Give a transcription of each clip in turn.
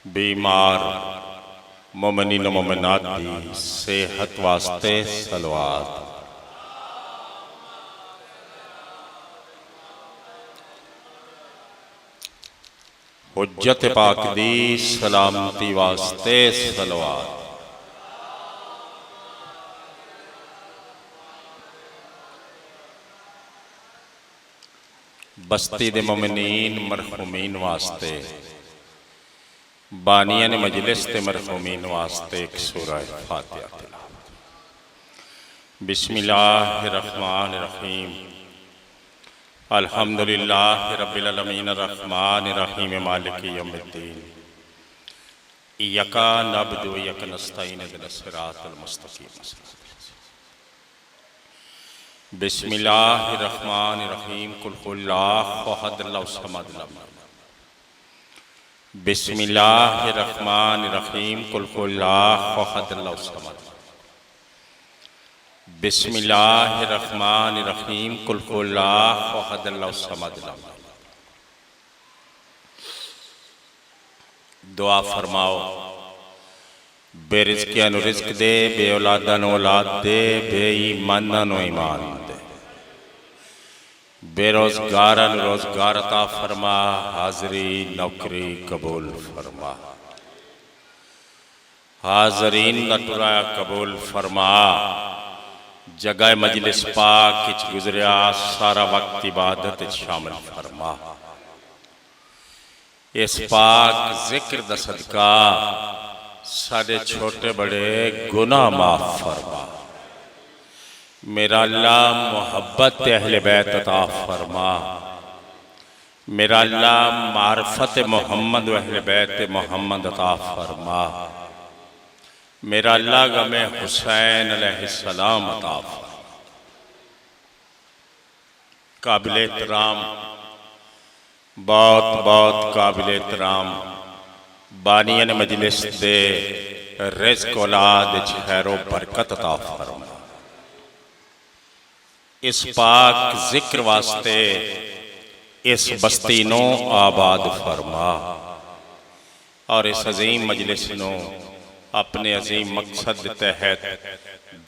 बीमार मोमिनीन मोमिनात दी सेहत वास्ते सलवात। हुज्जत पाक दी सलामती वास्ते सलवात। बस्ती दे मोमिनीन मरहूमीन वास्ते बानिया ने मजलिस ते मरहूमीन वास्ते एक सूरह फातिहा तिलावत। बिस्मिल्लाहिर्रहमानिर्रहीम। अल्हम्दुलिल्लाहि रब्बिल आलमीन अर्रहमानिर्रहीम मालिकि यौमिद्दीन। इय्याका नअबुदु व इय्याका नस्तईन इहदिनस सिरातल मुस्तकीम। बिस्मिल्लाहिर्रहमानिर्रहीम। कुल हुवल्लाहु अहद अल्लाहु समद lam यलिद। बिस्मिल्लाहिर्रहमानिर्रहीम। कुल हुवल्लाहु अहद अल्लाहु समद। बिस्मिल्लाहिर्रहमानिर्रहीम। कुल हुवल्लाहु अहद अल्लाहु समद। दुआ फरमाओ। बेरिज़्क़ियां नूं रिज़्क़ दे, बे औलादां नूं औलाद दे, बेईमानां नूं ईमान दे, बेरोज़गारां नूं रोज़गार अता फरमा, हाज़री नौकरी कबूल फरमा, हाज़रीन दा टुरा कबूल फरमा। जगह मजलिस पाक विच गुज़रिया सारा वक्त इबादत शामिल फरमा। इस पाक जिक्र दा सदका सारे छोटे बड़े गुनाह माफ फरमा। मेरा अल्लाह मोहब्बत अहले बैत अता फरमा। मेरा अल्लाह मारफत मोहम्मद व अहले बैत मोहम्मद अता फरमा। मेरा अल्लाह गमे हुसैन अलैहिस्सलाम अता फरमा। काबिल एहतराम, बहुत बहुत काबिल एहतराम बानियन मजलिस दे रिज़्क़ औलाद खैरो बरकत अता फरमा। इस पाक जिक्र वास्ते इस बस्ती नो आबाद फरमा और इस अजीम मजलिस नो अपने अजीम मकसद तहत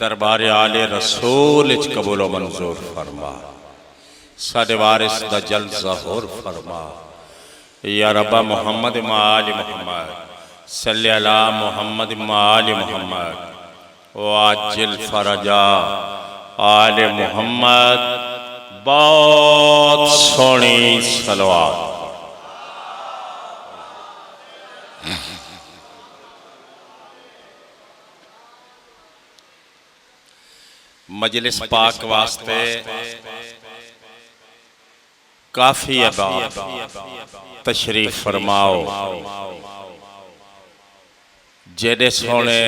दरबार आले रसूल कबूल व मंजूर फरमा। साडे वारिस दा जल्द ज़हूर फरमा। या रब्बा मुहम्मद माल मुहम्मद सल्ले अला मुहम्मद माल मुहम्मद व आजिल फरजा आले मुहम्मद। बहुत सोहनी सलवात। मजलिस पाक वास्ते काफी अबाब तशरीफ फरमाओ। जेडे सोने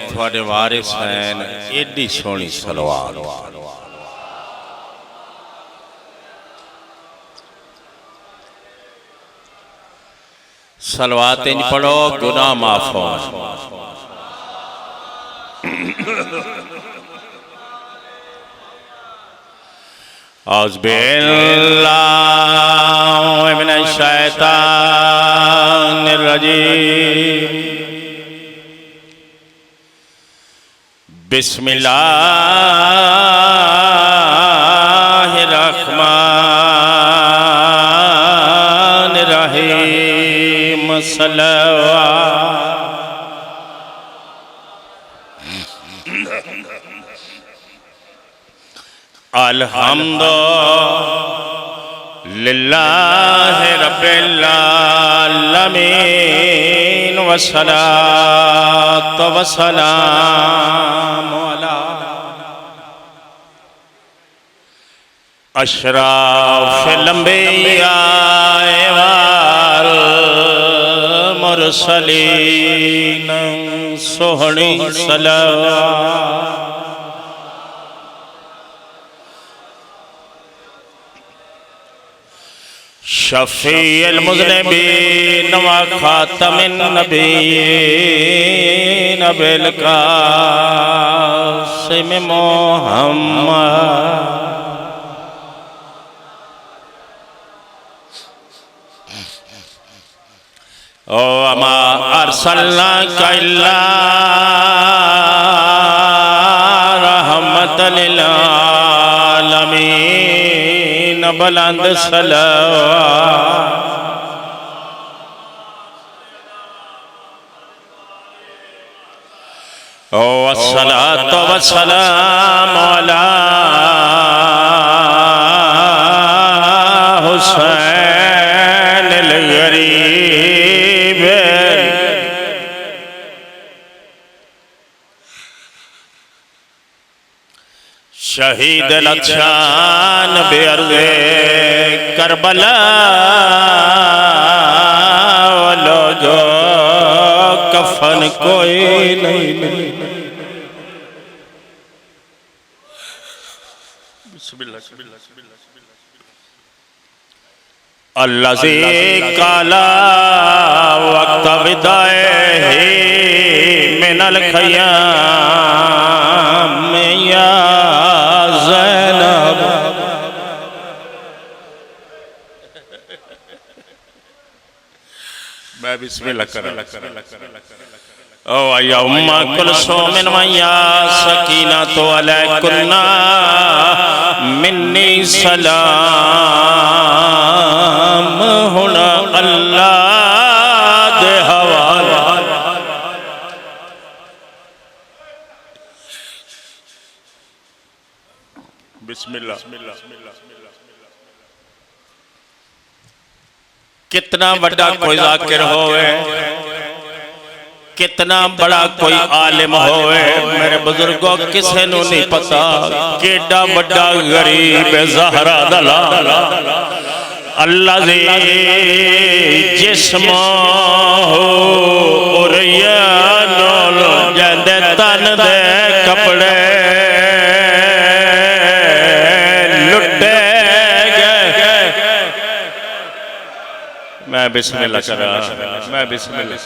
थोड़े वारिस हैं एडी सोहनी सलवात। सलवात इंज पढ़ो गुनाह माफ हो। औज़ुबिल्लाहि मिनश शैतानिर रजीम। बिस्मिल्लाहिर्रहमानिर्रहीम। सल्लल्लाहु अल्हम्दुलिल्लाहि रब्बिल आलमीन वस्सलातु वस्सलामु अला अशरफिल अंबिया वल मुरसलीन। सोहनी सलवात। शफ़ीउल मुज़निबीन व ख़ातमुन नबिय्यीन बिल क़ासिम मुहम्मद। ओ अमा अरसलनाका इल्ला रहमतल लिल आलमीन। बुलंद सलावत। ओ अस्सलातु वस्सलामु अला हुसैन गरीब। शहीद लक्षान बेअर्ज़े करबला वालो जो कफन कोई नहीं मिली। अल्लाज़ी काला वक्त विदाए मिनल ख़याम या ज़ैनब। मैं बिस्मिल्लाह कर ओ या उम्मा कुलसूम या सकीना तो अलैकुन्ना मिन्नी सलाम। हुना अल्लाह दे हवाला। बिस्मिल्लाह। कितना बड़ा कोई जाकिर होवे, कितना बड़ा कोई आलिम होवे, मेरे बुजुर्गों किसे नू नहीं पता केडा बड़ा गरीब ज़हरा दा लाल। अल्लाह दे जिस्म हो उरिया नूल जंदे तन दे कपड़े लुटे गए। मैं बिस्मिल्लाह करा, मैं बिस्मिल्लाह।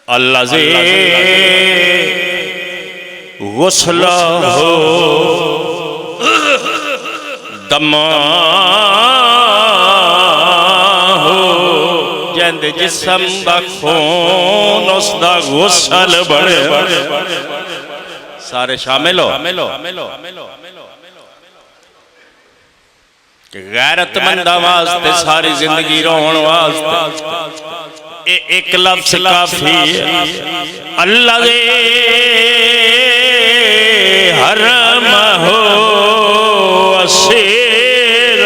अल्लाह से गुस्ल हो दमा हो जंद जिस्म दा खून उसदा गुस्ल बड़े। सारे शामिल हो। गैरतमंदा वास्ते सारी जिंदगी रोहन वास्ते एक लफ्ज काफी है। अल्लाह दे हरम हो असीर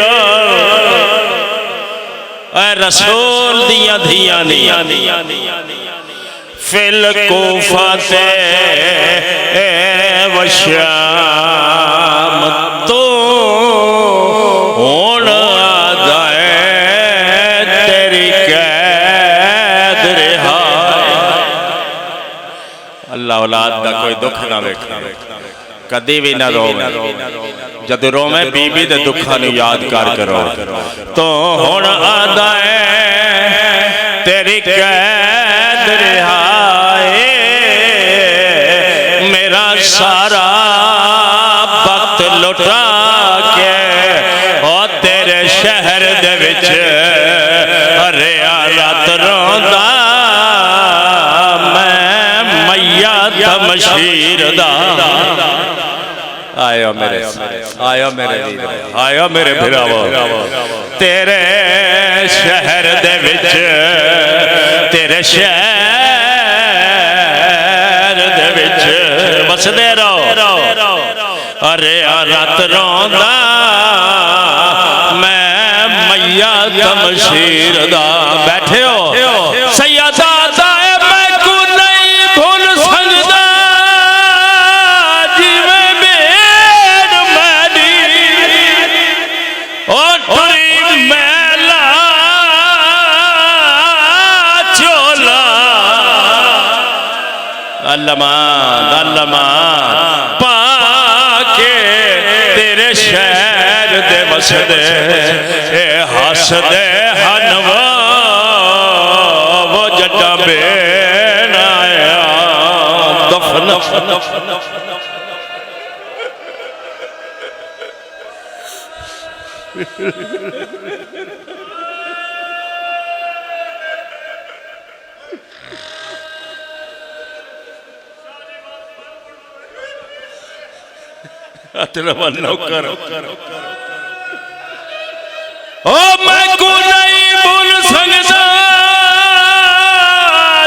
रसूल दिया धिया फिल कोफाते वशाम तो औलाद का कोई दुख ना वेखना, कदी भी ना रोवे। जद रोवे बीबी दे दुखा नूं याद कर करो तो हुण आदा है तेरी कैद रिहाए। मेरा सारा वक्त लुटा के ओ तेरे शहर दे विच हरिया रात रोंदा मशीर दा। आयो मेरे आयो मेरे भिरावो तेरे शहर दे विच तेरे शहर दे विच बसदे रहो। अरे रात रोंदा मैं मैया तमशीर दा। बैठे हो सैयदा पाके तेरे शहर दे वसदे हसदे हनवा वो जड्डा बेन आया दफन। तेरा नौकर ओ मैं को नहीं भूल सकता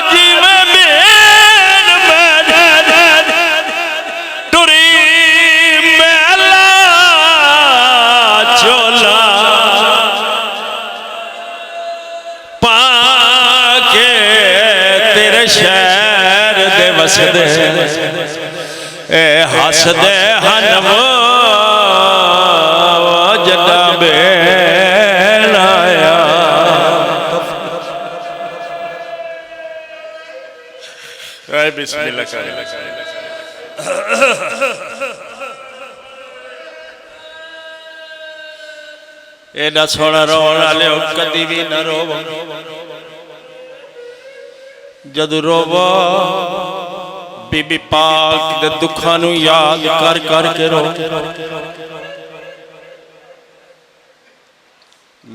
जीवे मेर टुरी मेला चोला पाके तेरे शहर दे वसदे ए हसदे हन वो जदा बेल आया बिस्मिल्लाह कर एडा सोना रोन वाले कदी भी न रोवो जदू रोवो बीबी पाक दे दुखां नू याद कर कर के रो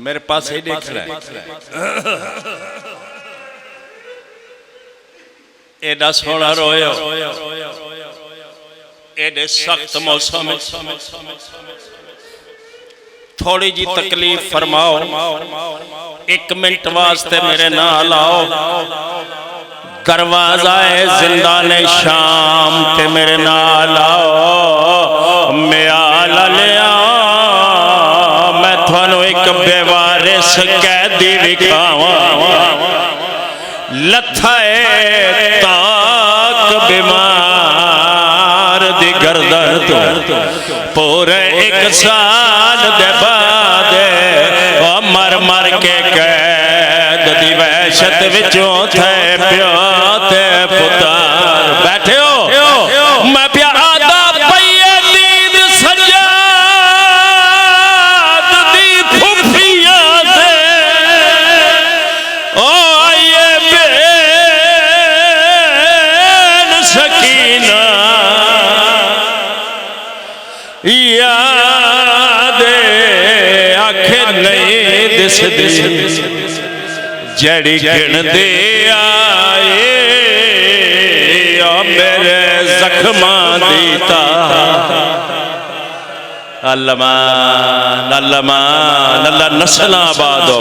मेरे पास ही देखना है एडा सोना रोयो एडे सख्त मौसम थोड़ी जी तकलीफ फरमाओ 1 मिनट वास्ते मेरे नाल आओ दरवाजा है जिंदाने शाम ते मेरे नाल आओ मैं आला लिया मैं थानू एक बेवारिस कैदी विखावा लथाए ताक बीमार दी गर्दन तो पूरे 1 साल दे बाद मर मर के कैद दी वहशत विचों थे प्यो ते पुतार बैठे हो मैं प्यादा पईए दीद सजाद दी फुफिया दे ओ आइए बेन सकीना याद आखे नहीं दिसदी जड़ी गिन दे आए मेरे जख्मां दीता अल्लामान अल्लामान अल्लाह नस्ल आबाद हो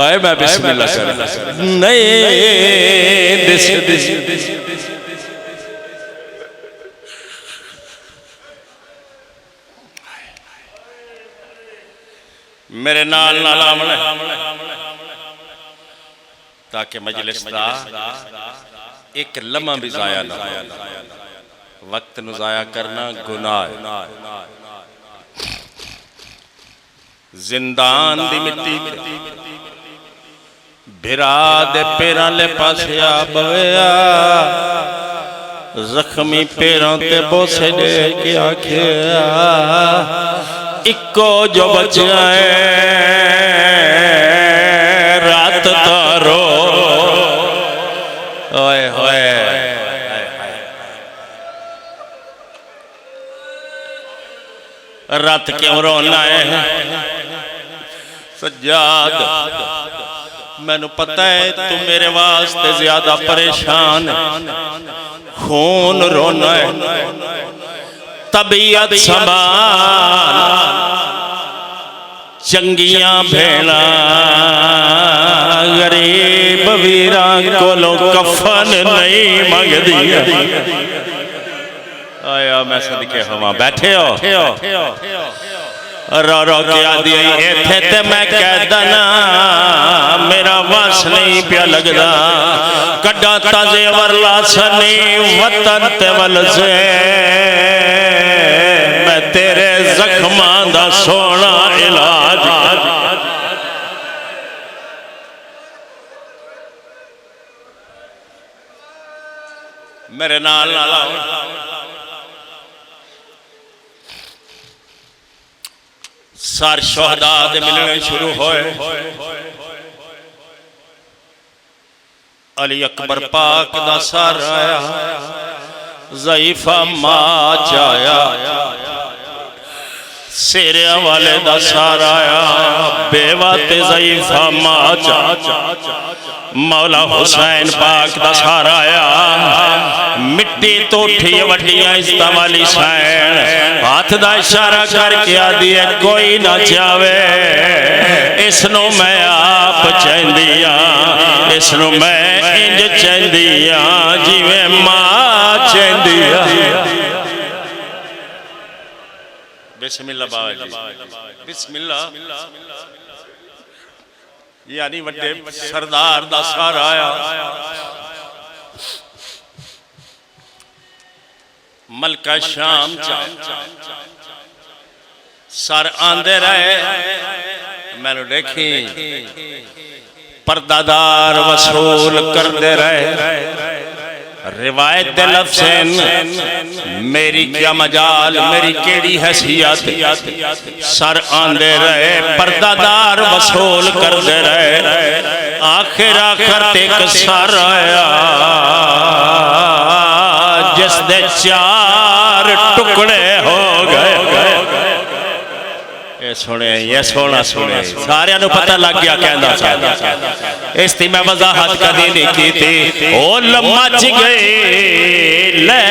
आए मैं बिस्मिल्लाह कर नहीं दिसदी मेरे नाल नाल आमने ताकि मजलिस दा एक लम्हा भी जाया ना वक्त नु जाया करना गुनाह है जिंदान दी मिट्टी भिरा दे पैरां ले पासे आ बवया जख्मी पैरां ते बोसे दे के आखिया इको जो बचा है रात तारो ओए होए रात क्यों रोना है सज्जाद मैनू पता है तू मेरे वास्ते ज्यादा परेशान खून रोना है तबीयत संभाल चंगियां भेड़ा गरीब वीरा कोलों कफन नहीं मंगदी आया मैं सदके हवा बैठे हो रो रो के आदि इत्थे ते मैं कह दना मेरा वस नहीं पिया लगदा कड्डा ताजे वरला सनी वतन ते वल से मैं तेरे जख्मां दा सोना इलाज मेरे नाल नाल सार शोहदा दे मिलने शुरू होए अली अकबर पाक दा सर आया ज़ईफा माच आया सेरिया वाले दा सारा आया बेवा ते ज़ईफ़ा माचा मौला हुसैन पाक दा सारा आया मिट्टी तोठी वड्डियां इस्ता वाली सैन हाथ दा इशारा करके आदि है कोई ना चावे इसनों मैं आप चैंदिया इसनों मैं इंज चैंदिया जिवें मां चैंदिया। बिस्मिल्लाह बाबा जी बिस्मिल्लाह यानी वड्डे सरदार दा सारा आया मलका शाम सर आंदे रहे मैंने देखी पर्दादार वसूल करते रहे रिवायत लफ्ज़ मेरी क्या मजाल मेरी केड़ी हैसियत सर आंदे रहे पर्दादार वसूल करते रहे आखिर एक सर आया जिस दे 4 टुकड़े हो गए। ये सोना सुने सारे पता लग गया कहना इसकी मैं वजाहत कदी नहीं की थी ओ मच गए ले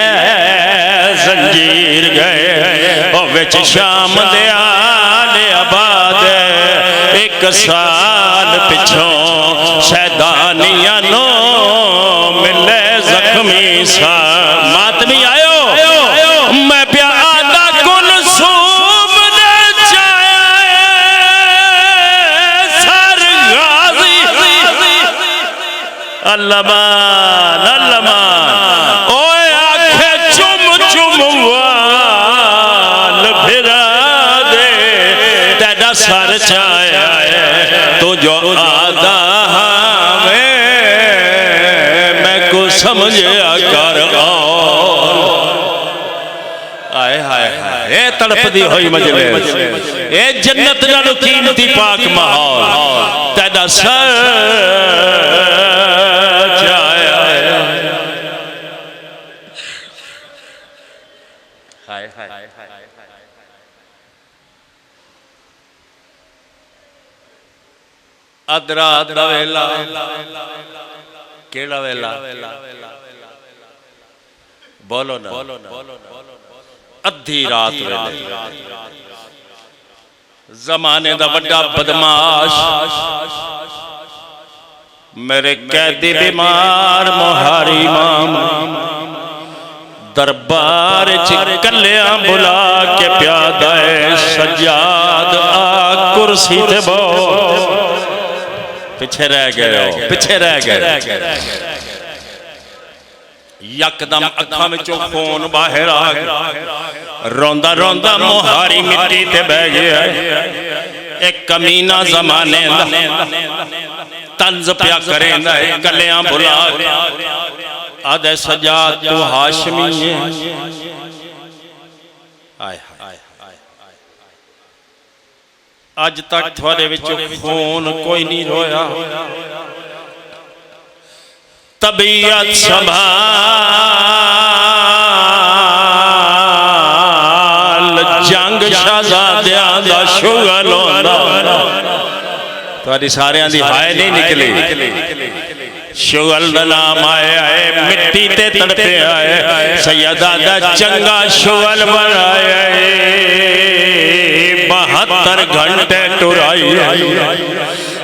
जंजीर गए ओ विच शाम दे आले आबाद 1 साल पिछों शैदानियां नो मिले जख्मी सा मातमी आयो मैं प्या आदा कुल सूम ने अल्लामान अल्लामान ओए आखे चुम चुम वाल फिरा दे तेरा सर छाया तो जो आदा हमें मैं को समझा कर आए हाय हाय तड़पदी हुई मजलिस ए जन्नत नालों कीमती पाक माहौल तेरा सर अदरा अदरा वेला केड़ा वेला बोलो ना अद्धी रात वेले जमाने दा बड़ा बदमाश मेरे कैदी बीमार मोहारी इमाम दरबार च कलिया बुला के प्यादा सज्जाद आ कुर्सी ते बो पिछे रह गए पिछे रह गए यकदम अखां विचों खून बाहर आ गया रोंदा रोंदा मोहारी मिट्टी ते बह गया एक कमीना जमाने दा तंज प्या करेंदा है कलियां बुला आदे सज्जाद तू हाशमी है आय अज तक थोड़े विचों खून कोई नहीं रोया तबीयत संभाल जंग शहजादियां दा शुगल होंदा तुहाडी सारियां दी हाय नहीं निकली शुगल दा नाम आया है मिट्टी ते तड़पे आए सैयदा दा चंगा शुगल बनाया 72 घंटे टुराई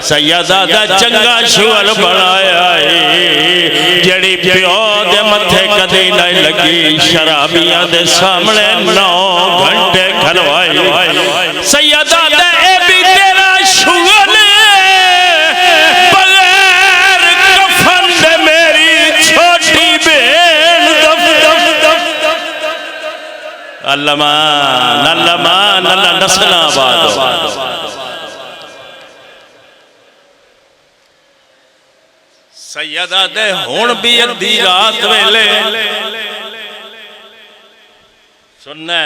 सैयदा दा चंगा शुगल बनाया जड़ी प्यो दे मथे कदी नहीं लगी शराबियां दे सामने 9 घंटे खलवाई सैयदा दा ए भी तेरा शुगल अल्लामान अल्लामान अल्लाह नस्लाबाद सैयदा दे हुण भी अद्धी रात वेले सुनना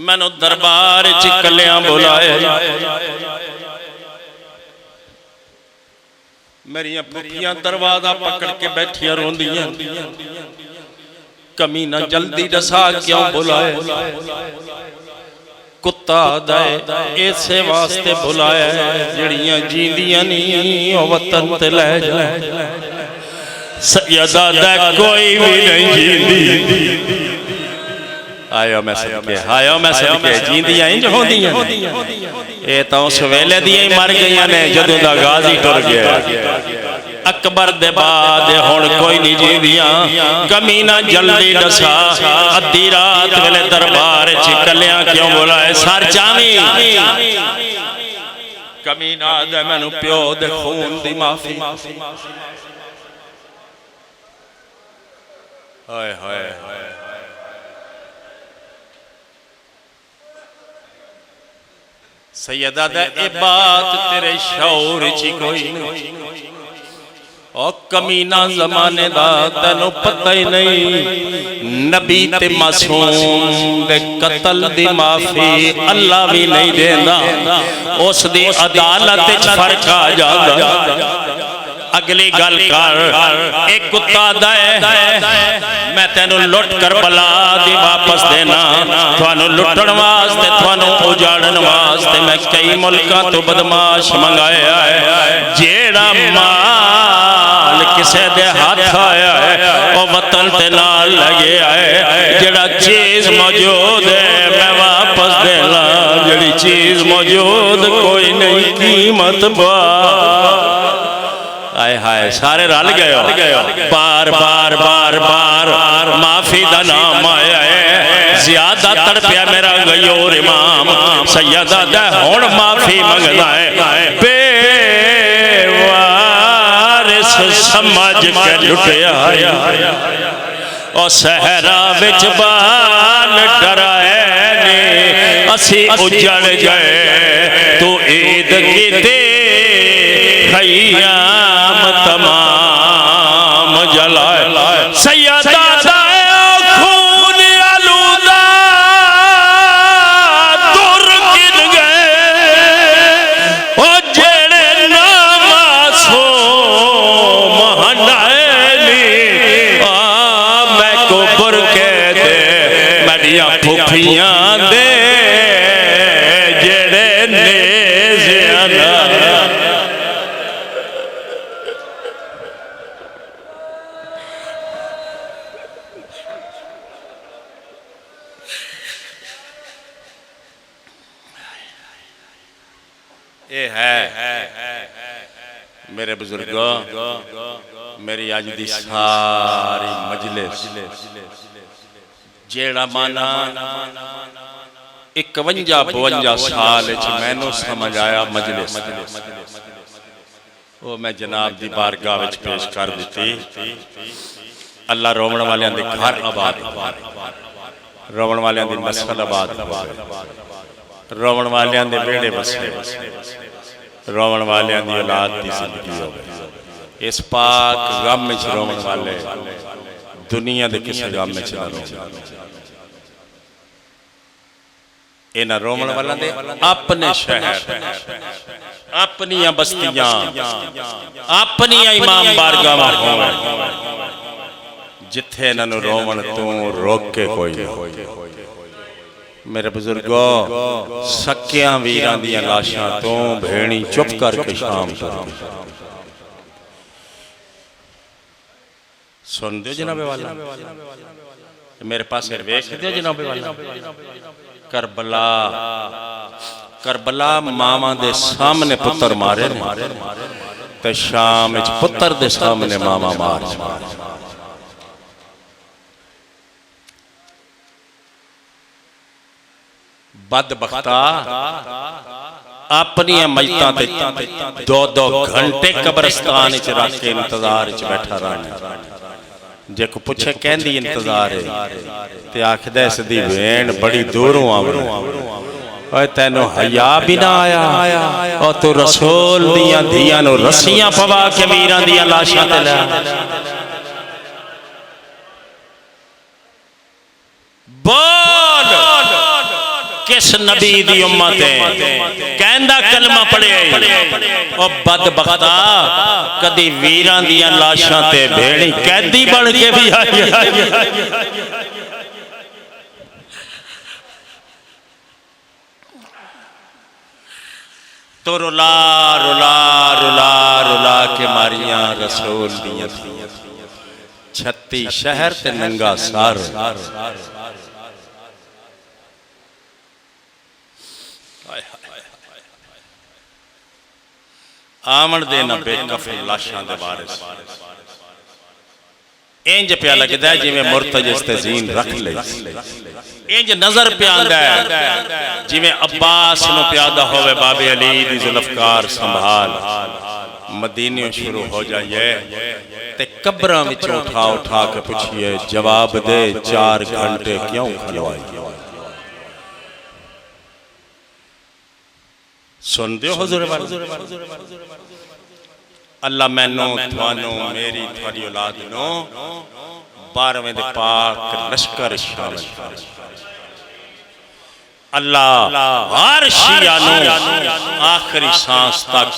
मैनू दरबार च कलियां बुलाए मेरियां पुखियां दरवाजा पकड़ के बैठिया रोंदियां कमीना जल्दी दसा क्यों बुलाए कुत्ता दे इसे वास्ते बुलाया जड़ियां जींदियां नहीं ओ वतन ते ले जाए। सैयदा दे कोई भी नहीं जींदी। आयो मैं सदके जींदियां इंज होंदियां ये तो उस वेले दियां ही मर गई ने जदों दा गाजी टुर गया। अकबर दे बाद हुण कोई नहीं जींदियां। कमीना जल्दी दसा अद्धी रात वेले दरबार च कलियां क्यों बुलाए सर चावी। कमीना दे मैनू प्यो दे खून दी माफी। हाय हाय सैयदा दे ए बात तेरे शौर च कोई नहीं। और कमीना जमाने दा तेनू पता ही नहीं। नबी ते मासूम दे कत्ल दी माफी अल्लाह भी नहीं देंदा। उस दी अदालत च फर्क आ जांदा। अगली गल कर एक कुत्ता दे मैं तेनू लुट कर बला दी वापस देना। थानू लुटण वास्ते थानू उजाड़न वास्ते मैं कई मुल्कां तो बदमाश मंगाया है। जेड़ा माल किसे दे हाथ आया है वो वतन ते नाल लगे है। जेड़ा चीज मौजूद है मैं वापस देना। जेड़ी चीज मौजूद कोई नहीं कीमत बा। आए हाय सारे रल गए। बार बार बार बार माफी दा नाम आया है। ज्यादा तड़पिया मेरा गयोर इमाम सैयदा दा हुण माफी मंगदा है। बेवारिस समझ के लुटिया और सहरा विच बाल डराए ने असी उजड़ गए। तू ईद कीते खैयाम तमाम जलाए। सैयदा दा खून आलूदा दुर गिन गए। ओ जेड़े ना मासूम हंडाए मैं कोबर के दे मेरिया फुफियां दे जेड़े नेज़ियां ना। ये है मेरे बुजुर्गों मेरी अज दी सारी मजलिस जेड़ा माना 51-52 साल मैनू समझ आया मजलिस वो मैं जनाब दी बारगाह विच पेश कर दी। अल्लाह रोवण वालियां दे घर आबाद रोवण वालियां दी नस्ल आबाद रोवण वालियां दे बेड़े बसे रोवण वालियां दी औलाद दी जिंदगी होवे। इस पाक गम विच रोवण वाले दुनिया दे किसी गम विच ना रोवण। इन्हां रोवण वालियां दे अपने शहर अपनी बस्तियां अपनी इमाम बारगाहां होवे जिथे इन्हां नूं रोवण तू रोक के कोई नहीं। मेरे बुजुर्गों सक्कियां वीरां दियां लाशां तो भेणी चुप करके शाम सुन दो जनाबे वाला मेरे पास वेख दो जनाबे वाला। करबला करबला मामा दे सामने पुत्र मारे ते शाम विच पुत्र दे सामने मामा मार बदबख्ता अपनी मजतां ते 2-2 घंटे कब्रिस्तान च रख के इंतजार च बैठा रहा। जे को पूछे कहंदी इंतजार है ते आखदा इस दी वेण बड़ी दूरों आवे। ओए तैनू हया भी ना आया और तू रसूल दियां धियां नूं रस्सियां पवा के वीरां दियां लाशां ते लै बोल किस नबी दी उम्मत है कहंदा कलमा पढ़े ओ बदबख्ता कदी वीरां दियां लाशां ते भेड़ी कैदी बन के भी आई। तो रुला रुला रुला रुला के मारियां रसूल दियां थी 36 शहर ते नंगा सार आमन देना बेकफन लाशां दे वारिस इंज पिया लगदा है जिवें मुर्तजिज़ ते ज़ीन रख ले इंज नजर पे आंदा है जिवें अब्बास नु प्यादा होवे बाबे अली दी जुल्फकार संभाल मदीने शुरू हो जाइए ते कब्रां विचों उठा उठा के पूछिए जवाब दे 4 घंटे क्यों खलवाई सुन दियो हुजूर अल्लाह मैनू थानू मेरी थोड़ी औलाद नो 12वें दे पाक लश्कर शामिल अल्लाह हर शिया नु आखिरी सांस तक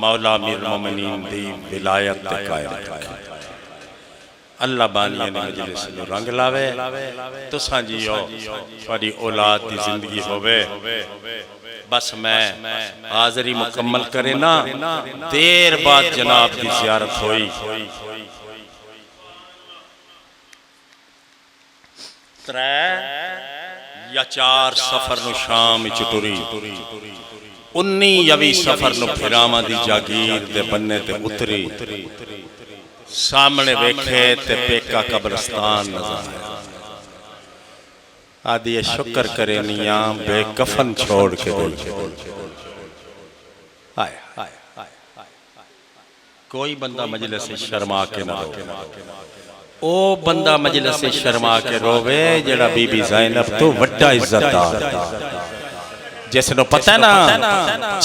मौला मीर मोमिनीन दी विलायत ते कायम रखे अल्लाह बानिया ने मजलिस नु रंग लावे तुसां जियो थोड़ी औलाद दी जिंदगी होवे बस मैं हाज़री मुकम्मल करे ना देर बाद जनाब की ज़ियारत हुई 3 या 4 सफर नु शाम चुटुरी 19 यवी सफर नु फिरावां दी जागीर दे बन्ने ते उतरी सामने वेखे ते पेका कब्रिस्तान नजर आया आदि शुक्र करे निया बेकफन छोड़ के गई कोई बंदा मजलिस से शर्मा के ना रोवे ओ बंदा मजलिस से शर्मा के रोवे जेड़ा बीबी ज़ैनब तो वड्डा इज्जतदार जिसनो पता है ना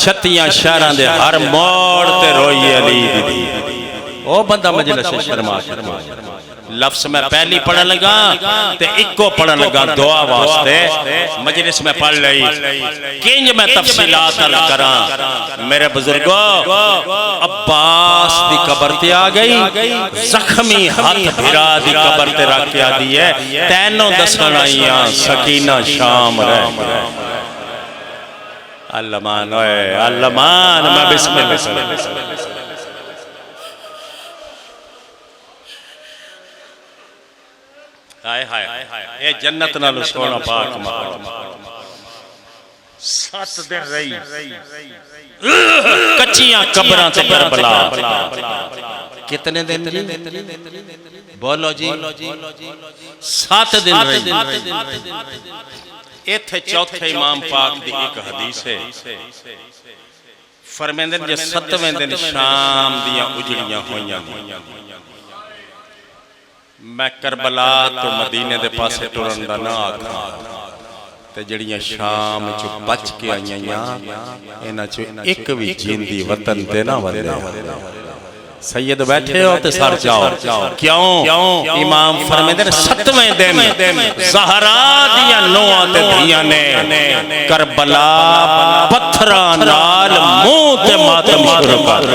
36 शहरां दे हर मोड़ ते रोई अली दी ओ बंदा मजलिस से शर्मा के लफ्ज मैं पहली पढ़न लगा ते इको पढ़न लगा दुआ वास्ते मजलिस में पढ़ लई किंज मैं तफसीलात अर्ज करा मेरे बुजुर्गो अब्बास दी कब्र ते आ गई जख्मी हाथ भिरा दी कब्र ते रख के आदी है तैनों दसन आईयां सकीना शाम रह अल्लमान ओए अल्लमान मैं बिस्मिल्लाह हाय हाय ये जन्नत नाल सोना पाक मकाम 7 दिन रही कच्चियां कब्रां ते करबला कितने दिन जी बोलो जी 7 दिन रही इथे चौथे इमाम पाक दी एक हदीस है फरमांदे जे 7वें दिन शाम दियां उजड़ियां होईयां मैं करबला तो मदीने दे पासे टुरन दा ना आखा ते जड़ियां शाम चो बच के आईयां इन्हां चो एक भी जिंदी वतन ते ना वंदे सैयद बैठे हो ते सर जाओ क्यों इमाम फरमाते हैं 7वें दिन ज़हरा दियां नौआं ते धियां ने करबला पत्थरां नाल मुंह ते मातम शुरू कर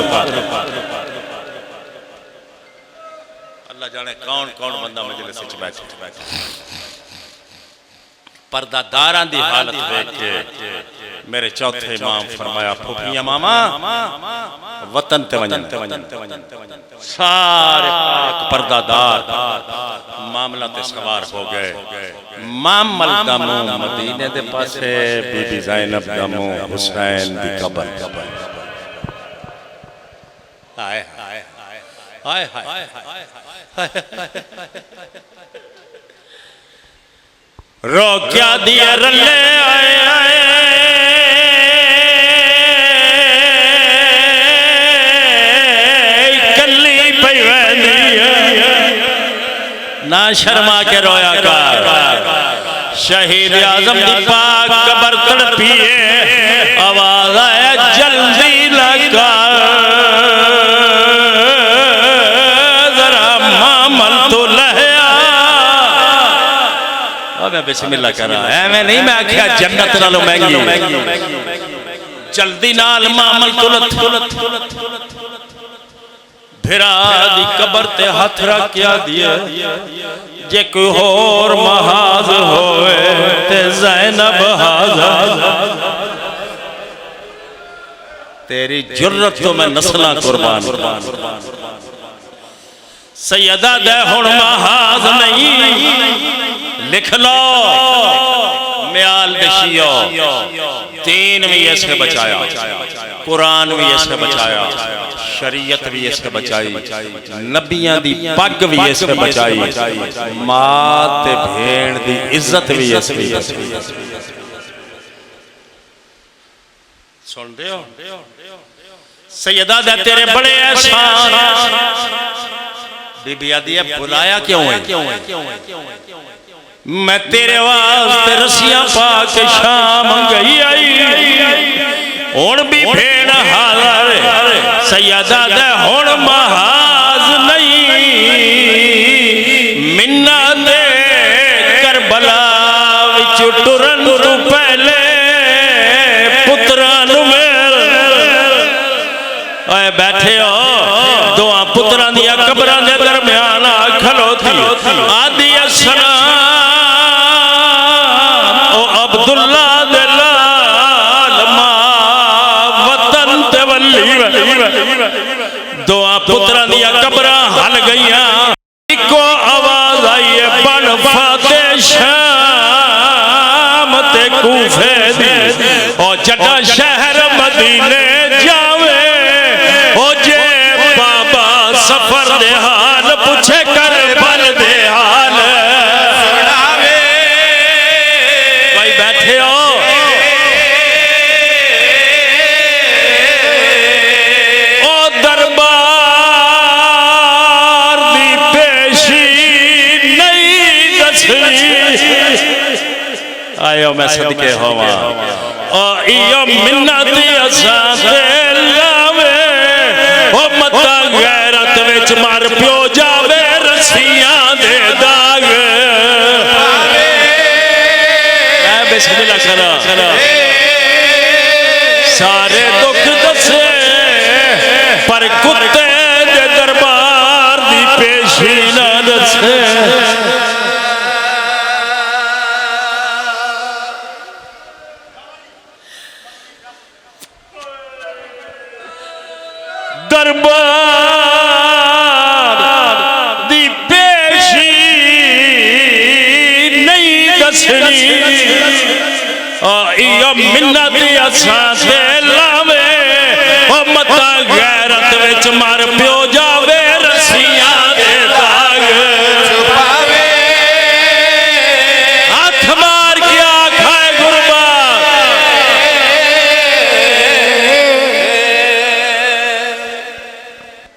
जाने कौन कौन बंदा मजलिस विच बैठे पर्दादारां दी हालत देख के मेरे चौथे इमाम फरमाया फुफियां मामा वतन ते वजन सारे पाक पर्दादार मामला ते सवार हो गए मामल दा मुंह मदीने दे पासे बीबी ज़ैनब दा मुंह हुसैन दी कब्र हाय हाय हाय हाय रो क्या दिए रले आए कली पई ना शर्मा के रोया कर शहीद आजम दी पाक कब्र तड़पिए आवाज आए जल्दी लगा मैं बिस्मिल्लाह करा एवें नहीं मैं आख्या जन्नत नालों महंगी जल्दी नाल मामल तुलत भिरा दी कब्र ते हाथ रख के दिए जे कोई होर महाज होवे ते ज़ैनब हाज़र तेरी जुर्रत तो मैं नस्लां कुर्बान सैयदा दे हुण महाज नहीं लिख लो म्याल दशियो तीन भी इसने बचाया कुरान भी इसने बचाया शरीयत भी इसने बचाई नबियां दी पग भी इसने बचाई मां ते भेण दी इज्जत भी इसने बचाई सुन दे हो सैयदा दे तेरे बड़े एहसान बीबी आदि बुलाया क्यों है मैं तेरे वास्ते रस्सियां पा के शाम गई आई हुण भी भेण हाज़र सैयदा दे हुण महाज नहीं मिन्ना दे करबला विच टुरन तू पहले पुत्रां नूं मेल ओए बैठे हो दोआं पुत्रां दियां कबरां दे दरम्यान खलोती आदि अस्सलाम ओ अब्दुल्ला दे लाल मां वतन ते वली दोआं पुत्रां दियां कबरां हल गईयां इको आवाज आई है बन फाते शाम ते कूफे दी ओ जड़ा शहर मदीने जावे ओ जे बाबा सफर दे हाल पूछे कर बल दे हाल भाई बैठे हो ओ दरबार दी पेशी नहीं दसनी आयो मैं सदके होवा ओ इयो मिन्नत असां ते लावे ओ मता गैरत विच मर पियो जावे रस्सियां दे दाग मैं बिस्मिल्लाह करा सारे दुख दसे पर कुत्ते दे दरबार दी पेशी ना दसे दरबार दी पेशी नहीं दसनी इयो मिन्नत असां ते